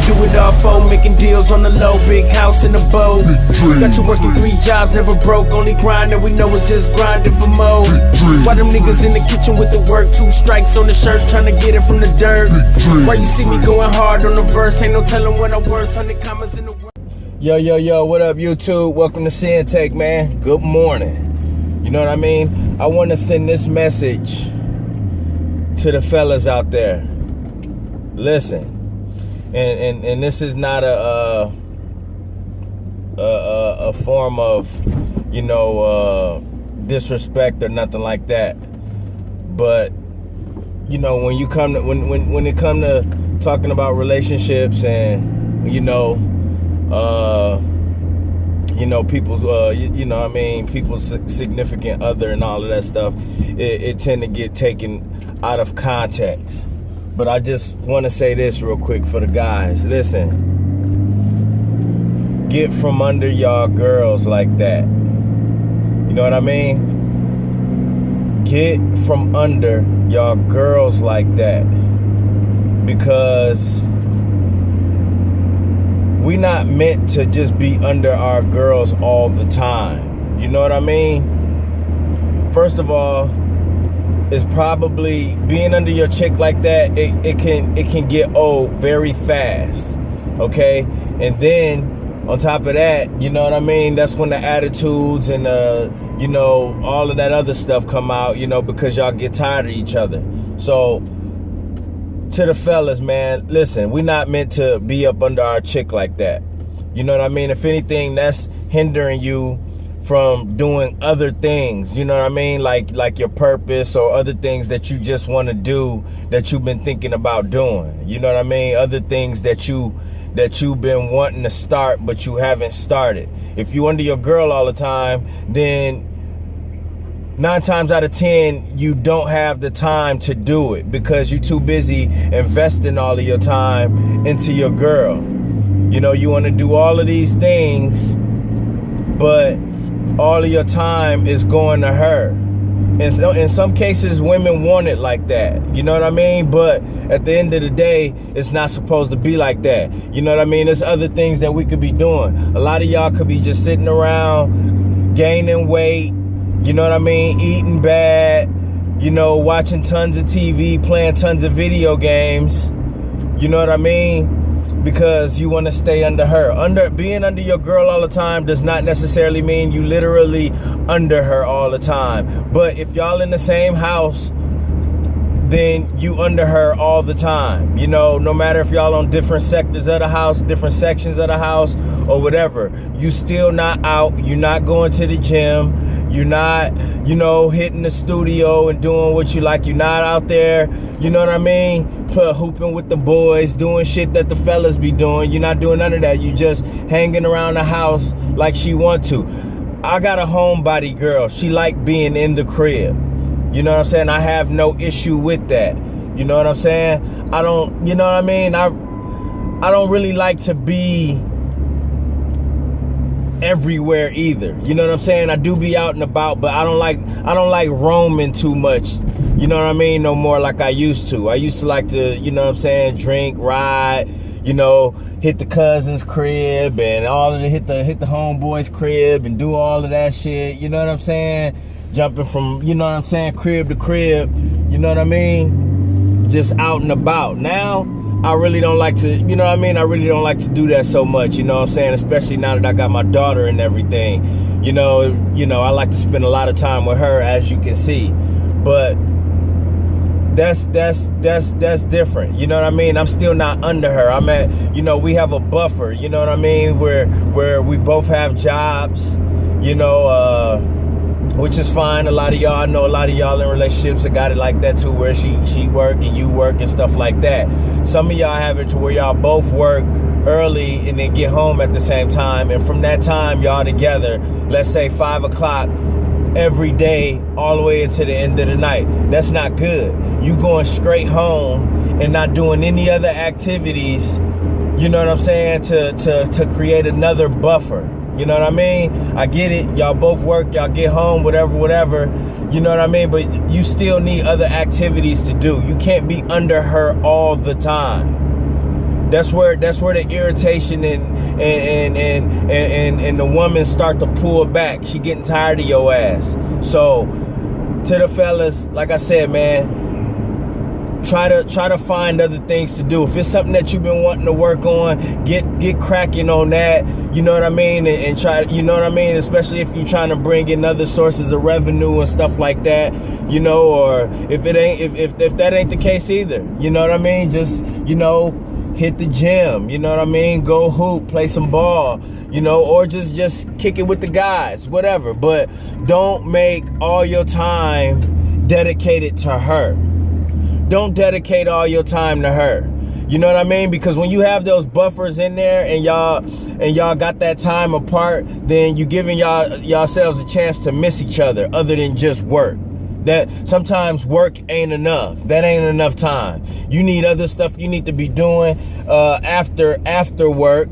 do it all for, making deals on the low, big house in the boat. Got you working 3 jobs, never broke, only grind that we know is just grinding for more. Why them niggas in the kitchen with the work, 2 strikes on the shirt, trying to get it from the dirt. Why you see me going hard on the verse, ain't no telling what I'm worth, 100 commas in the word. Yo, what up, YouTube? Welcome to Sinn-Take, man. Good morning. You know what I mean? I want to send this message to the fellas out there. Listen, and this is not a form of, you know, disrespect or nothing like that. But you know, when you come to when it come to talking about relationships and people's people's significant other and all of that stuff, it tend to get taken out of context. But I just want to say this real quick for the guys. Listen, get from under y'all girls like that. You know what I mean? Get from under y'all girls like that, because we not meant to just be under our girls all the time. You know what I mean? First of all, it's probably being under your chick like that, it can get old very fast. Okay? And then on top of that, you know what I mean, that's when the attitudes and all of that other stuff come out, because y'all get tired of each other. So to the fellas, man, listen, we not meant to be up under our chick like that. You know what I mean? If anything, that's hindering you from doing other things, you know what I mean? Like your purpose or other things that you just want to do that you've been thinking about doing. You know what I mean? Other things that you've been wanting to start, but you haven't started. If you under your girl all the time, then 9 times out of 10, you don't have the time to do it because you're too busy investing all of your time into your girl. You know, you want to do all of these things, but all of your time is going to her. And so in some cases, women want it like that. You know what I mean? But at the end of the day, it's not supposed to be like that. You know what I mean? There's other things that we could be doing. A lot of y'all could be just sitting around, gaining weight, you know what I mean? Eating bad, watching tons of TV, playing tons of video games. You know what I mean? Because you want to stay under her. Being under your girl all the time does not necessarily mean you literally under her all the time. But if y'all in the same house, then you under her all the time. No matter if y'all on different sectors of the house, different sections of the house, or whatever, you still not out. You're not going to the gym. You're not, hitting the studio and doing what you like. You're not out there, you know what I mean? Hooping with the boys, doing shit that the fellas be doing. You're not doing none of that. You just hanging around the house like she want to. I got a homebody girl. She like being in the crib. You know what I'm saying? I have no issue with that. You know what I'm saying? I don't, you know what I mean? I don't really like to be everywhere either. You know what I'm saying? I do be out and about, but I don't like roaming too much. You know what I mean? No more like I used to. I used to like to, you know what I'm saying, drink, ride, hit the cousin's crib and all of the hit the homeboy's crib and do all of that shit. You know what I'm saying? Jumping from, crib to crib. You know what I mean? Just out and about. Now, I really don't like to, I really don't like to do that so much, you know what I'm saying? Especially now that I got my daughter and everything. I like to spend a lot of time with her, as you can see. But that's different. You know what I mean? I'm still not under her. I'm at, we have a buffer, you know what I mean? Where we both have jobs, which is fine. I know a lot of y'all in relationships that got it like that too, where she work and you work and stuff like that. Some of y'all have it to where y'all both work early and then get home at the same time, and from that time y'all together, let's say 5 o'clock every day all the way into the end of the night. That's not good. You going straight home and not doing any other activities, you know what I'm saying, to create another buffer. You know what I mean? I get it. Y'all both work, y'all get home, whatever. You know what I mean? But you still need other activities to do. You can't be under her all the time. That's where the irritation and the woman start to pull back. She getting tired of your ass. So to the fellas, like I said, man, try to find other things to do. If it's something that you've been wanting to work on, get cracking on that. You know what I mean? And try, you know what I mean? Especially if you're trying to bring in other sources of revenue and stuff like that, you know, or if it ain't, if that ain't the case either, you know what I mean? Just, you know, hit the gym, you know what I mean? Go hoop, play some ball, you know, or just kick it with the guys, whatever. But don't make all your time dedicated to her. Don't dedicate all your time to her. You know what I mean? Because when you have those buffers in there and y'all got that time apart, then you giving yourselves a chance to miss each other than just work. That sometimes work ain't enough. That ain't enough time. You need other stuff you need to be doing after work.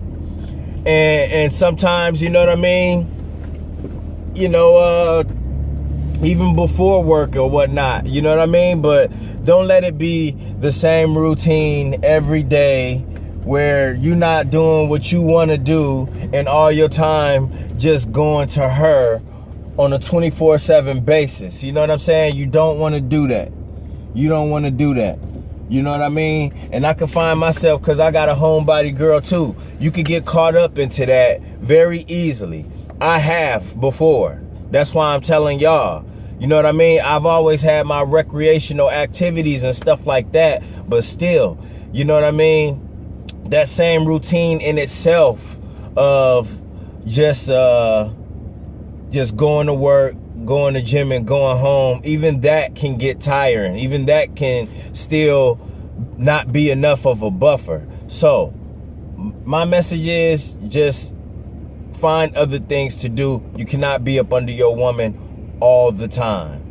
And sometimes, you know what I mean? You know, even before work or whatnot, you know what I mean? But don't let it be the same routine every day where you're not doing what you want to do and all your time just going to her on a 24/7 basis. You know what I'm saying? You don't want to do that. You don't want to do that. You know what I mean? And I can find myself, because I got a homebody girl too. You could get caught up into that very easily. I have before. That's why I'm telling y'all. You know what I mean? I've always had my recreational activities and stuff like that, but still, you know what I mean? That same routine in itself of just going to work, going to gym and going home, even that can get tiring. Even that can still not be enough of a buffer. So my message is just find other things to do. You cannot be up under your woman all the time.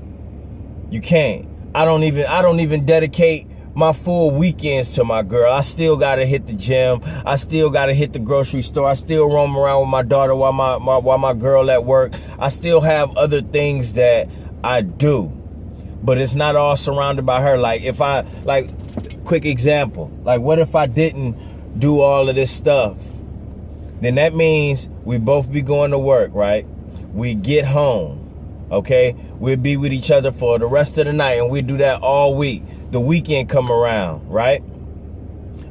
You can't. I don't even dedicate my full weekends to my girl. I still gotta hit the gym. I still gotta hit the grocery store. I still roam around with my daughter while my girl at work. I still have other things that I do, but it's not all surrounded by her. Like quick example, like what if I didn't do all of this stuff? Then that means we both be going to work, right? We get home. Okay, we'll be with each other for the rest of the night, and we do that all week. The weekend come around, right?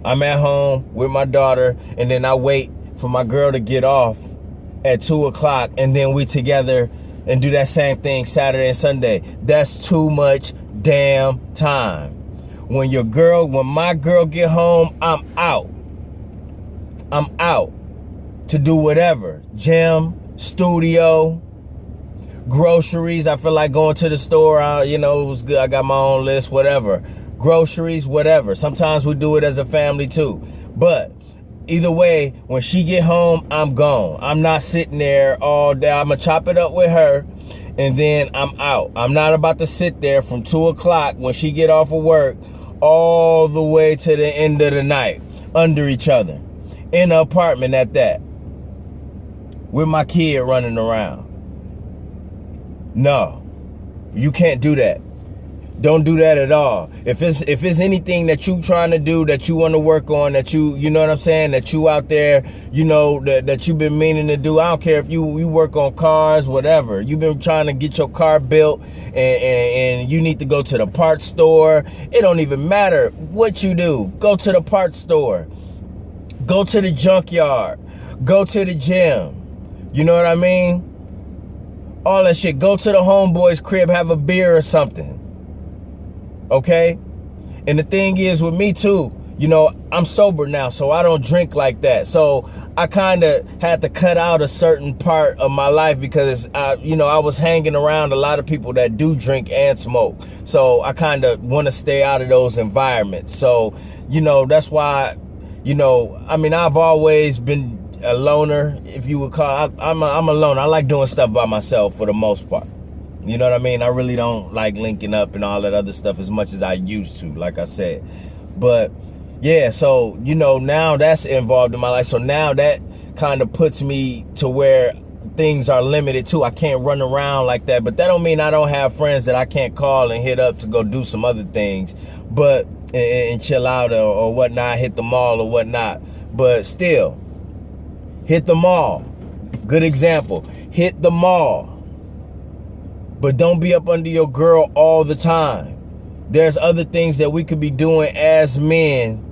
I'm at home with my daughter, and then I wait for my girl to get off at 2 o'clock, and then we together and do that same thing Saturday and Sunday. That's too much damn time. When my girl get home, I'm out. I'm out to do whatever. Gym, studio, groceries. I feel like going to the store. You know, it was good. I got my own list, whatever. Groceries, whatever. Sometimes we do it as a family too. But either way, when she get home, I'm gone. I'm not sitting there all day. I'm going to chop it up with her, and then I'm out. I'm not about to sit there from 2 o'clock when she get off of work all the way to the end of the night under each other in an apartment at that, with my kid running around. No, you can't do that. Don't do that at all. If it's anything that you trying to do, that you want to work on, that you know what I'm saying, that you out there, you know, that you've been meaning to do. I don't care if you work on cars, whatever. You've been trying to get your car built, and you need to go to the parts store. It don't even matter what you do. Go to the parts store. Go to the junkyard. Go to the gym. You know what I mean? All that shit. Go to the homeboy's crib, have a beer or something. Okay? And the thing is with me too, you know, I'm sober now, so I don't drink like that. So I kind of had to cut out a certain part of my life because, you know, I was hanging around a lot of people that do drink and smoke. So I kind of want to stay out of those environments. So, you know, that's why, you know, I mean, I've always been a loner, if you would call. I'm a loner. I like doing stuff by myself for the most part. You know what I mean? I really don't like linking up and all that other stuff as much as I used to, like I said. But yeah, so, you know, now that's involved in my life. So now that kind of puts me to where things are limited too. I can't run around like that. But that don't mean I don't have friends that I can't call and hit up to go do some other things. But and chill out or whatnot, hit the mall or whatnot. But still, hit the mall. Good example. Hit the mall. But don't be up under your girl all the time. There's other things that we could be doing as men,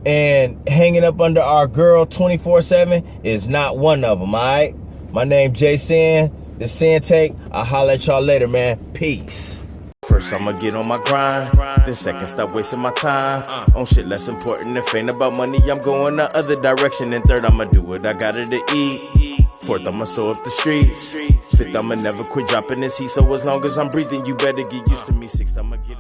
and hanging up under our girl 24/7 is not one of them, all right? My name Jason. This Sinn-Take. I'll holler at y'all later, man. Peace. First I'ma get on my grind, then second stop wasting my time on shit less important. If ain't about money, I'm going the other direction. And third, I'ma do what I gotta to eat. Fourth, I'ma sew up the streets. Fifth, I'ma never quit dropping this heat. So as long as I'm breathing, you better get used to me. Sixth, I'ma get